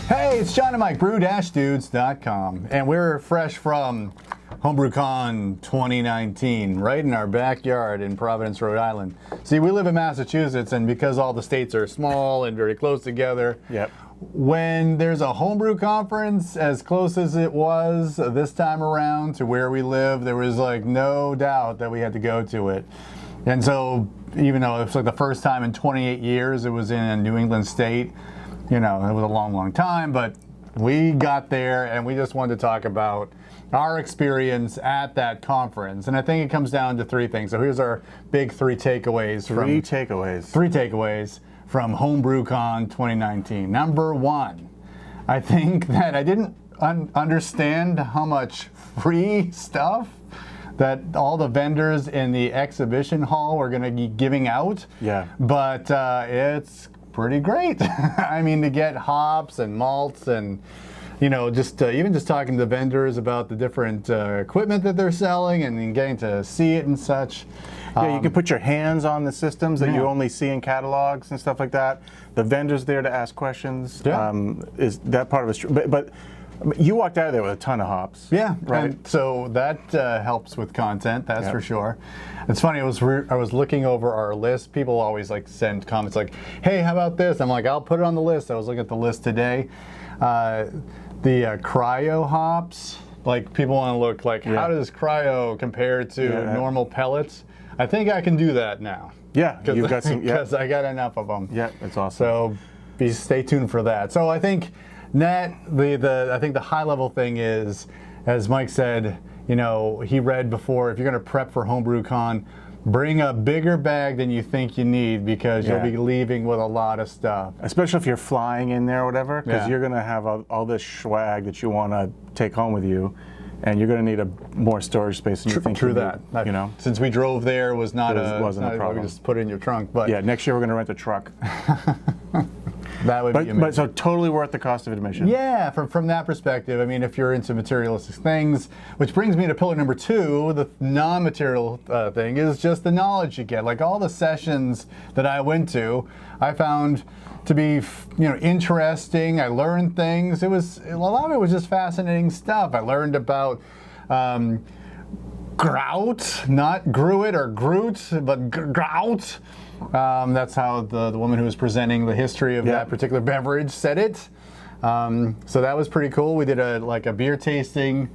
Hey, it's John and Mike, brew-dudes.com, and we're fresh from Homebrew Con 2019, right in our backyard in Providence, Rhode Island. See, we live in Massachusetts, and because all the states are small and very close together, when there's a homebrew conference as close as it was this time around to where we live, there was like no doubt that we had to go to it. And so, even though it's like the first time in 28 years it was in a New England state, you know, it was a long, long time, but we got there and we just wanted to talk about our experience at that conference. And I think it comes down to three things. So here's our big three takeaways. Three takeaways from Homebrew Con 2019. Number one, I think that I didn't understand how much free stuff that all the vendors in the exhibition hall were going to be giving out. Yeah. But it's pretty great. I mean, to get hops and malts and, you know, just even just talking to the vendors about the different equipment that they're selling and getting to see it and such. Yeah, you can put your hands on the systems that you only see in catalogs and stuff like that. The vendors there to ask questions. Is that part of it? But you walked out of there with a ton of hops. Yeah, right. And so that helps with content, that's for sure. It's funny, I was looking over our list. People always like send comments like, hey, how about this? I'm like, I'll put it on the list. I was looking at the list today. The cryo hops, like people want to look like, how does cryo compare to normal pellets? I think I can do that now. Yeah, you've got some. Because I got enough of them. Yeah, that's awesome. So stay tuned for that. So I think I think the high level thing is, as Mike said, you know, he read before, if you're going to prep for Homebrew Con, bring a bigger bag than you think you need because you'll be leaving with a lot of stuff. Especially if you're flying in there or whatever, because you're going to have all this swag that you want to take home with you, and you're going to need more storage space than you think. True that. You know, since we drove there, wasn't a problem. Just put it in your trunk. But yeah, next year we're going to rent a truck. That would be amazing. But so totally worth the cost of admission. Yeah, from that perspective, I mean, if you're into materialistic things, which brings me to pillar number two, the non-material thing is just the knowledge you get. Like all the sessions that I went to, I found to be, interesting. I learned things. A lot of it was just fascinating stuff. I learned about grout, not gruit or groot, but grout. That's how the woman who was presenting the history of that particular beverage said it. So that was pretty cool. We did a beer tasting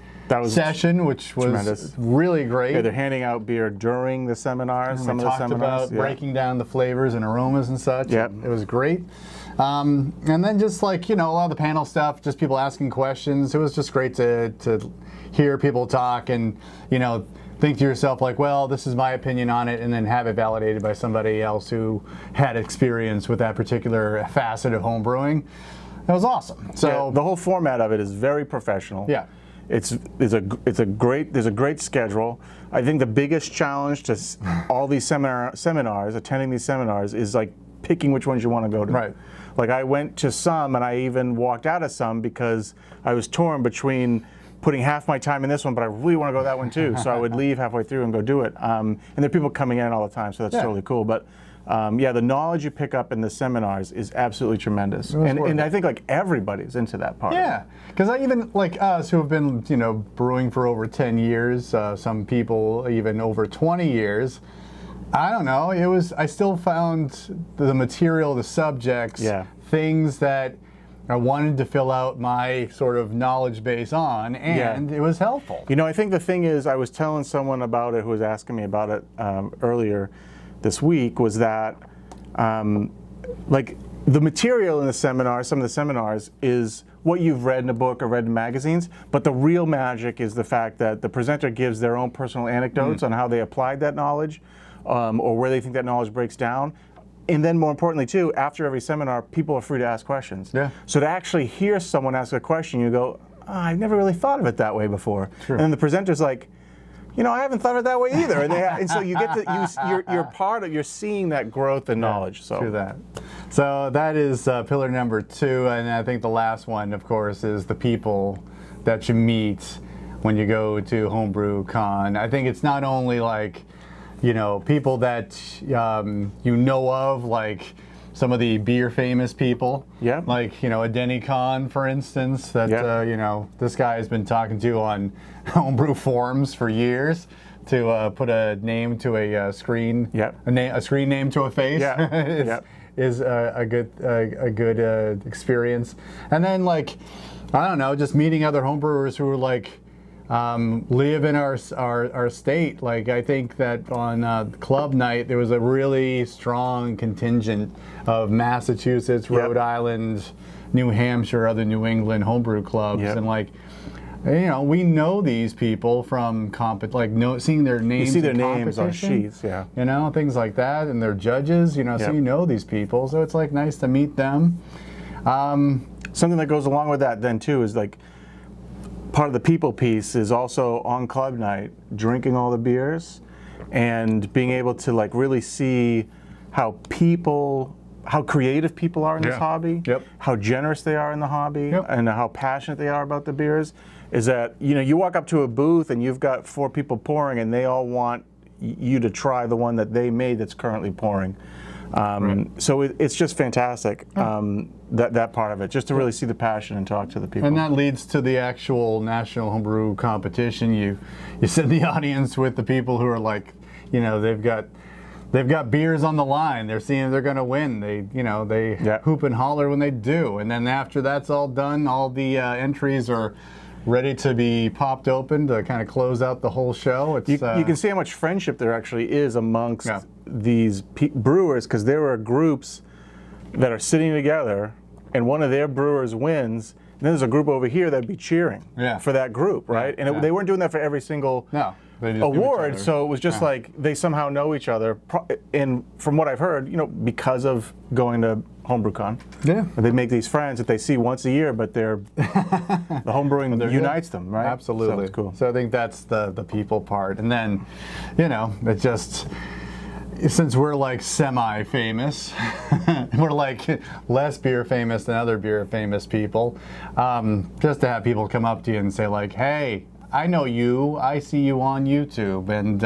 session, which was tremendous. Really great. Yeah, they're handing out beer during the seminars. We talked about breaking down the flavors and aromas and such. Yeah, it was great. And then just a lot of the panel stuff, just people asking questions. It was just great to hear people talk and think to yourself like, well, this is my opinion on it, and then have it validated by somebody else who had experience with that particular facet of home brewing. That was awesome. So the whole format of it is very professional. Yeah. There's a great schedule. I think the biggest challenge to all these seminars, attending these seminars, is like picking which ones you want to go to. Right. Like I went to some, and I even walked out of some because I was torn between putting half my time in this one, but I really want to go to that one too. So I would leave halfway through and go do it. And there are people coming in all the time, so that's totally cool. But the knowledge you pick up in the seminars is absolutely tremendous. And I think like everybody's into that part. Yeah, because even like us who have been, brewing for over 10 years, some people even over 20 years, I don't know, I still found the material, the subjects, things that I wanted to fill out my sort of knowledge base on, and it was helpful. I think the thing is, I was telling someone about it who was asking me about it earlier this week, was that like the material in the seminar, some of the seminars, is what you've read in a book or read in magazines, but the real magic is the fact that the presenter gives their own personal anecdotes on how they applied that knowledge, or where they think that knowledge breaks down. And then more importantly too, after every seminar, people are free to ask questions. Yeah. So to actually hear someone ask a question, you go, I've never really thought of it that way before. True. And then the presenter's like, I haven't thought of it that way either. And so you get to you're seeing that growth in knowledge. So true that. So that is pillar number two, and I think the last one, of course, is the people that you meet when you go to Homebrew Con. I think it's not only like people that of, like some of the beer famous people. Yeah. Like, a Denny Con, for instance, that, this guy has been talking to on homebrew forums for years to put a name to a screen, a screen name to a face. Is a good experience. And then, like, I don't know, just meeting other homebrewers who are like, live in our state. Like, I think that on club night there was a really strong contingent of Massachusetts, Rhode Island, New Hampshire, other New England homebrew clubs, and like, we know these people from seeing their names. You see their names on sheets, things like that, and their judges. So you know these people, so it's like nice to meet them. Something that goes along with that then too is like, part of the people piece is also on club night, drinking all the beers and being able to like really see how creative people are in this hobby, how generous they are in the hobby, and how passionate they are about the beers. Is that, you walk up to a booth and you've got 4 people pouring and they all want you to try the one that they made that's currently pouring. So it's just fantastic, that part of it, just to really see the passion and talk to the people. And that leads to the actual National Homebrew competition. You sit in the audience with the people who are like, they've got beers on the line. They're seeing they're going to win. They hoop and holler when they do. And then after that's all done, all the entries are ready to be popped open to kind of close out the whole show. You can see how much friendship there actually is amongst these brewers, because there are groups that are sitting together and one of their brewers wins, and then there's a group over here that'd be cheering for that group, right? And they weren't doing that for every single award, so it was just like they somehow know each other. And from what I've heard, because of going to Homebrew Con, they make these friends that they see once a year, but the homebrewing unites them, right? Absolutely. So it's cool. So I think that's the people part, and then, it just. Since we're like semi-famous, we're like less beer famous than other beer famous people, just to have people come up to you and say like, hey, I know you, I see you on YouTube, and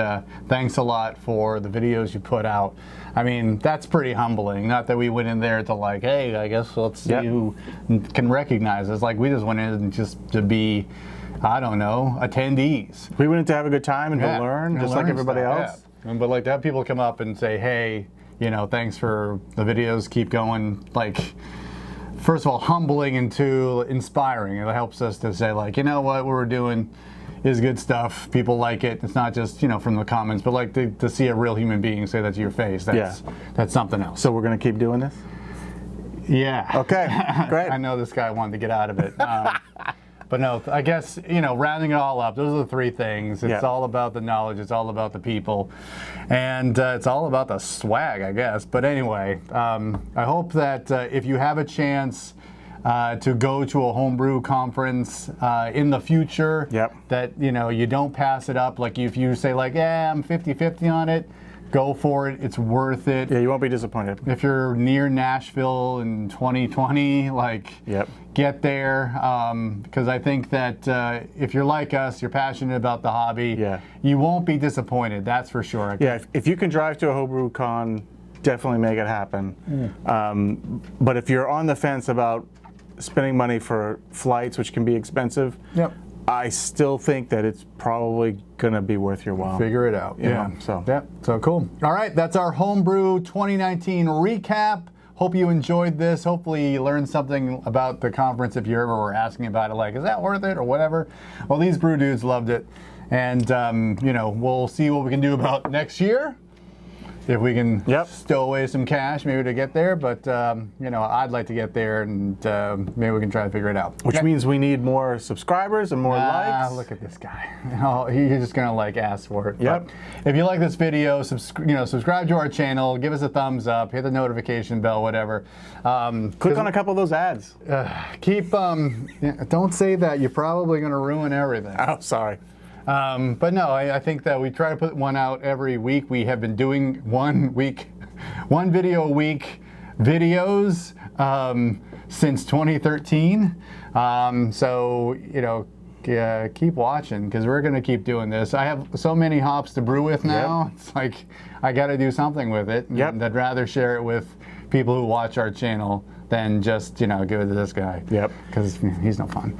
thanks a lot for the videos you put out. I mean, that's pretty humbling. Not that we went in there to like, hey, I guess let's see who can recognize us. Like, we just went in just to be, I don't know, attendees. We went in to have a good time and to learn, just like everybody else. But like to have people come up and say, hey, thanks for the videos, keep going. Like, first of all, humbling, and two, inspiring. It helps us to say like, what we're doing is good stuff. People like it. It's not just, from the comments, but like to see a real human being say that to your face. That's something else. So we're going to keep doing this? Yeah. Okay, great. I know this guy wanted to get out of it. But no, I guess, rounding it all up, those are the 3 things. It's all about the knowledge, it's all about the people, and it's all about the swag, I guess. But anyway, I hope that if you have a chance to go to a homebrew conference in the future, that, you don't pass it up. Like, if you say like, yeah, I'm 50-50 on it, go for it. It's worth it. Yeah, you won't be disappointed. If you're near Nashville in 2020, like, get there. Because I think that if you're like us, you're passionate about the hobby, you won't be disappointed. That's for sure. Yeah, if you can drive to a Homebrew Con, definitely make it happen. But if you're on the fence about spending money for flights, which can be expensive, I still think that it's probably going to be worth your while. Figure it out. So cool. All right, that's our Homebrew 2019 recap. Hope you enjoyed this. Hopefully you learned something about the conference if you ever were asking about it, like, is that worth it or whatever. Well, these brew dudes loved it. And, we'll see what we can do about next year. If we can stow away some cash maybe to get there, but I'd like to get there, and maybe we can try to figure it out. Which means we need more subscribers and more likes. Look at this guy. He's just gonna ask for it. But if you like this video, subscribe to our channel, give us a thumbs up, hit the notification bell, whatever. Click on a couple of those ads. Don't say that. You're probably gonna ruin everything. Oh, sorry. But no, I think that we try to put one out every week. We have been doing one video a week videos since 2013. So, keep watching because we're gonna keep doing this. I have so many hops to brew with now. Yep. It's like I got to do something with it. Yep. And I'd rather share it with people who watch our channel than just give it to this guy. Yep. Because he's no fun.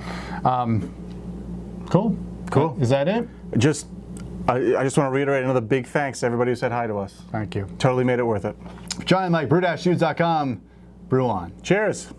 Cool. Cool. Is that it? I just want to reiterate another big thanks to everybody who said hi to us. Thank you. Totally made it worth it. John and Mike, brew-dudes.com. Brew on. Cheers.